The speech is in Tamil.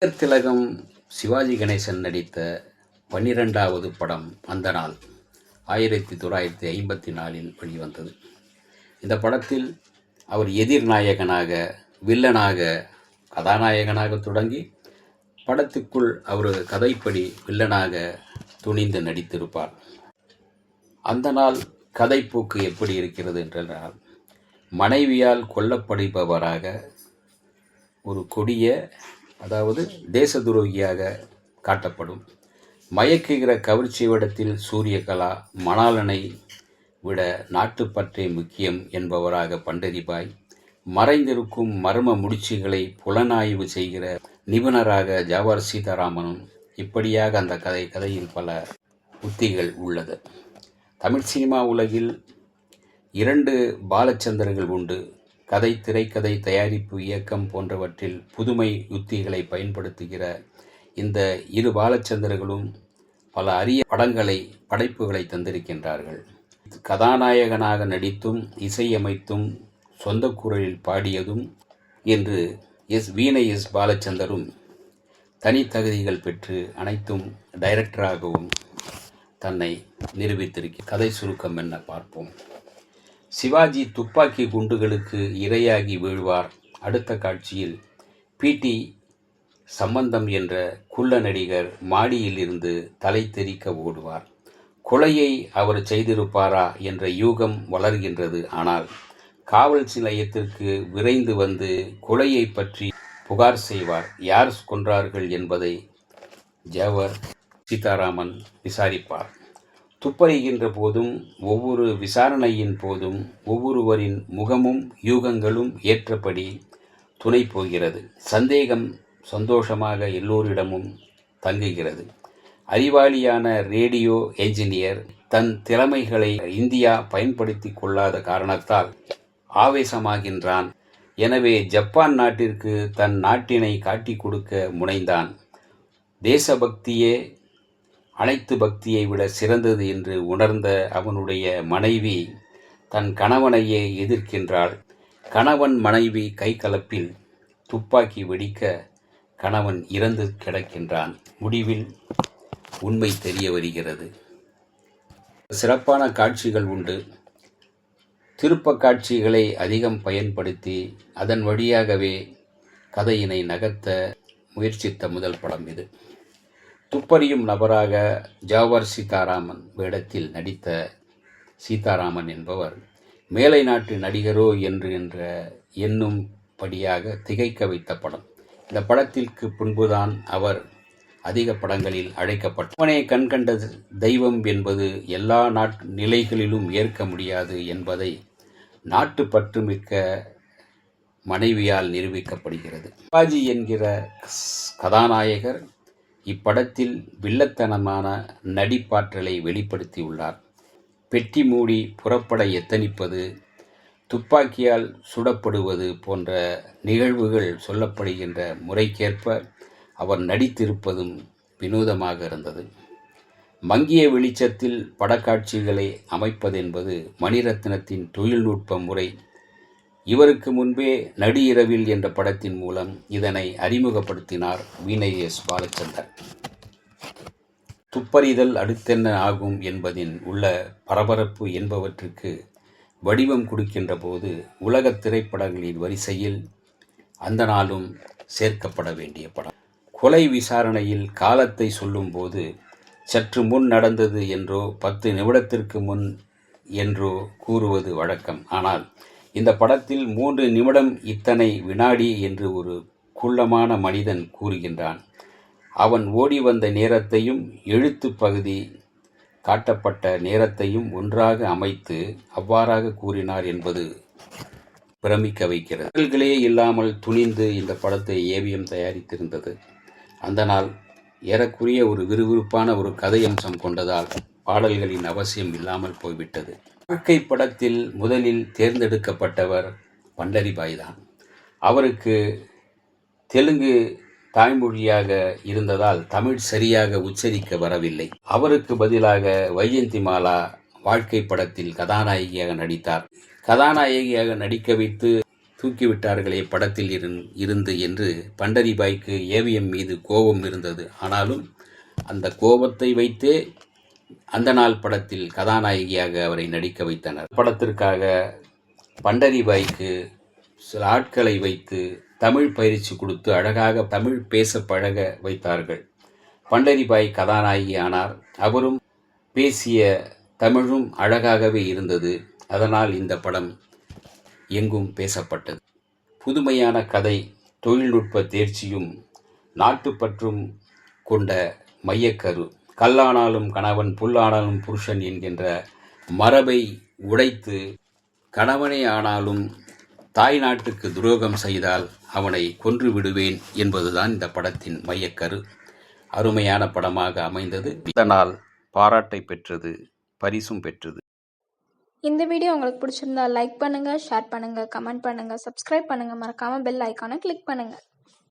திலகம் சிவாஜி கணேசன் நடித்த 12வது படம் அந்த நாள் 1954 வெளிவந்தது. இந்த படத்தில் அவர் எதிர்நாயகனாக, வில்லனாக, கதாநாயகனாக தொடங்கி படத்துக்குள் அவர் கதைப்படி வில்லனாக துணிந்து நடித்திருப்பார். அந்த நாள் கதைப்போக்கு எப்படி இருக்கிறது என்றால், மனைவியால் கொல்லப்படுபவராக, ஒரு கொடிய அதாவது தேச துரோகியாக காட்டப்படும். மயக்குகிற கவர்ச்சி வேடத்தில் சூரியகலா, மணாளனை விட நாட்டுப்பற்றே முக்கியம் என்பவராக பண்டரிபாய், மறைந்திருக்கும் மர்ம முடிச்சுகளை புலனாய்வு செய்கிற நிபுணராக ஜாவார் சீதாராமனும், இப்படியாக அந்த கதையில் பல உத்திகள் உள்ளது. தமிழ் சினிமா உலகில் 2 பாலச்சந்தர்கள் உண்டு. கதை, திரைக்கதை, தயாரிப்பு, இயக்கம் போன்றவற்றில் புதுமை யுத்திகளை பயன்படுத்துகிற இந்த 2 பாலச்சந்தர்களும் பல அரிய படைப்புகளை தந்திருக்கின்றார்கள். கதாநாயகனாக நடித்தும் இசையமைத்தும் சொந்த குரலில் பாடியதும் என்று வீணை பாலச்சந்தரும் தனித்தகுதிகள் பெற்று அனைத்தும் டைரக்டராகவும் தன்னை நிரூபித்திருக்கிறார். கதை சுருக்கம் என்ன பார்ப்போம். சிவாஜி துப்பாக்கி குண்டுகளுக்கு இரையாகி வீழ்வார். அடுத்த காட்சியில் பி.டி. சம்பந்தம் என்ற குள்ள நடிகர் மாடியில் இருந்து தலை தெறிக்க ஓடுவார். கொலையை அவர் செய்திருப்பாரா என்ற யூகம் வளர்கின்றது. ஆனால் காவல் நிலையத்திற்கு விரைந்து வந்து கொலையை பற்றி புகார் செய்வார். யார் கொன்றார்கள் என்பதை ஜாவார் சீதாராமன் விசாரிப்பார். துப்பறிகின்ற போதும், ஒவ்வொரு விசாரணையின் போதும் ஒவ்வொருவரின் முகமும் யூகங்களும் ஏற்றபடி துணை போகிறது. சந்தேகம் சந்தோஷமாக எல்லோரிடமும் தங்குகிறது. அறிவாளியான ரேடியோ என்ஜினியர் தன் திறமைகளை இந்தியா பயன்படுத்தி கொள்ளாத காரணத்தால் ஆவேசமாகின்றான். எனவே ஜப்பான் நாட்டிற்கு தன் நாட்டினை காட்டி கொடுக்க முனைந்தான். தேசபக்தியே அனைத்து பக்தியை விட சிறந்தது என்று உணர்ந்த அவனுடைய மனைவி தன் கணவனையே எதிர்க்கின்றாள். கணவன் மனைவி கைகலப்பில் துப்பாக்கி வெடிக்க கணவன் இறந்து கிடக்கின்றான். முடிவில் உண்மை தெரிய வருகிறது. சிறப்பான காட்சிகள் உண்டு. திருப்ப காட்சிகளை அதிகம் பயன்படுத்தி அதன் வழியாகவே கதையினை நகர்த்த முயற்சித்த முதல் படம் இது. துப்பறியும் நபராக ஜாவார் சீதாராமன் வேடத்தில் நடித்த சீதாராமன் என்பவர் மேலை நாட்டு நடிகரோ என்னும்படியாக திகைக்க வைத்த படம். இந்த படத்திற்கு பின்புதான் அவர் அதிக படங்களில் அழைக்கப்பட்டார். அவனே கண்கண்ட தெய்வம் என்பது எல்லா நிலைகளிலும் ஏற்க முடியாது என்பதை நாட்டுப்பற்று மிக்க மனைவியால் நிரூபிக்கப்படுகிறது. சிவாஜி என்கிற கதாநாயகர் இப்படத்தில் வில்லத்தனமான நடிப்பாற்றலை வெளிப்படுத்தியுள்ளார். பெட்டி மூடி புறப்பட எத்தனிப்பது, துப்பாக்கியால் சுடப்படுவது போன்ற நிகழ்வுகள் சொல்லப்படுகின்ற முறைக்கேற்ப அவர் நடித்திருப்பதும் வினோதமாக இருந்தது. மங்கிய வெளிச்சத்தில் படக்காட்சிகளை அமைப்பதென்பது மணிரத்னத்தின் தொழில்நுட்ப முறை. இவருக்கு முன்பே நடு இரவில் என்ற படத்தின் மூலம் இதனை அறிமுகப்படுத்தினார் வீணை பாலச்சந்தர். துப்பறிதல் அடுத்தென்ன ஆகும் என்பதின் உள்ள பரபரப்பு என்பவற்றுக்கு வடிவம் கொடுக்கின்ற போது உலக திரைப்படங்களின் வரிசையில் அந்த நாளும் சேர்க்கப்பட வேண்டிய படம். கொலை விசாரணையில் காலத்தை சொல்லும்போது சற்று முன் நடந்தது என்றோ 10 நிமிடத்திற்கு முன் என்றோ கூறுவது வழக்கம். ஆனால் இந்த படத்தில் 3 நிமிடம் இத்தனை வினாடி என்று ஒரு குள்ளமான மனிதன் கூறுகின்றான். அவன் ஓடி வந்த நேரத்தையும் எழுத்து பகுதி காட்டப்பட்ட நேரத்தையும் ஒன்றாக அமைத்து அவ்வாறாக கூறினார் என்பது பிரமிக்க வைக்கிறது. பாடல்களே இல்லாமல் துணிந்து இந்த படத்தை ஏவிஎம் தயாரித்திருந்தது. அந்த நாள் ஏறக்குறைய ஒரு விறுவிறுப்பான ஒரு கதையம்சம் கொண்டதால் பாடல்களின் அவசியம் இல்லாமல் போய்விட்டது. வாழ்க்கை படத்தில் முதலில் தேர்ந்தெடுக்கப்பட்டவர் பண்டரிபாய் தான். அவருக்கு தெலுங்கு தாய்மொழியாக இருந்ததால் தமிழ் சரியாக உச்சரிக்க வரவில்லை. அவருக்கு பதிலாக வைஜெயந்திமாலா வாழ்க்கை படத்தில் கதாநாயகியாக நடித்தார். கதாநாயகியாக நடிக்க வைத்து தூக்கிவிட்டார்களே படத்தில் இருந்து என்று பண்டரிபாய்க்கு ஏவிஎம் மீது கோபம் இருந்தது. ஆனாலும் அந்த கோபத்தை வைத்தே அந்த நாள் படத்தில் கதாநாயகியாக அவரை நடிக்க வைத்தனர். படத்திற்காக பண்டரிபாய்க்கு சில ஆட்களை வைத்து தமிழ் பயிற்சி கொடுத்து அழகாக தமிழ் பேச பழக வைத்தார்கள். பண்டரிபாய் கதாநாயகி ஆனார். அவரும் பேசிய தமிழும் அழகாகவே இருந்தது. அதனால் இந்த படம் எங்கும் பேசப்பட்டது. புதுமையான கதை, தொழில்நுட்ப தேர்ச்சியும் நாட்டுப்பற்றும் கொண்ட மையக்கரு, கல்லானாலும் கணவன் புல்லானாலும் புருஷன் என்கின்ற மரபை உடைத்து கணவனே ஆனாலும் தாய் நாட்டுக்கு துரோகம் செய்தால் அவனை கொன்று விடுவேன் என்பதுதான் இந்த படத்தின் மையக்கரு. அருமையான படமாக அமைந்தது. இதனால் பாராட்டை பெற்றது, பரிசும் பெற்றது. இந்த வீடியோ உங்களுக்கு பிடிச்சிருந்தா லைக் பண்ணுங்க, ஷேர் பண்ணுங்க, கமெண்ட் பண்ணுங்க, சப்ஸ்கிரைப் பண்ணுங்க, மறக்காம பெல் ஐகானை கிளிக் பண்ணுங்க.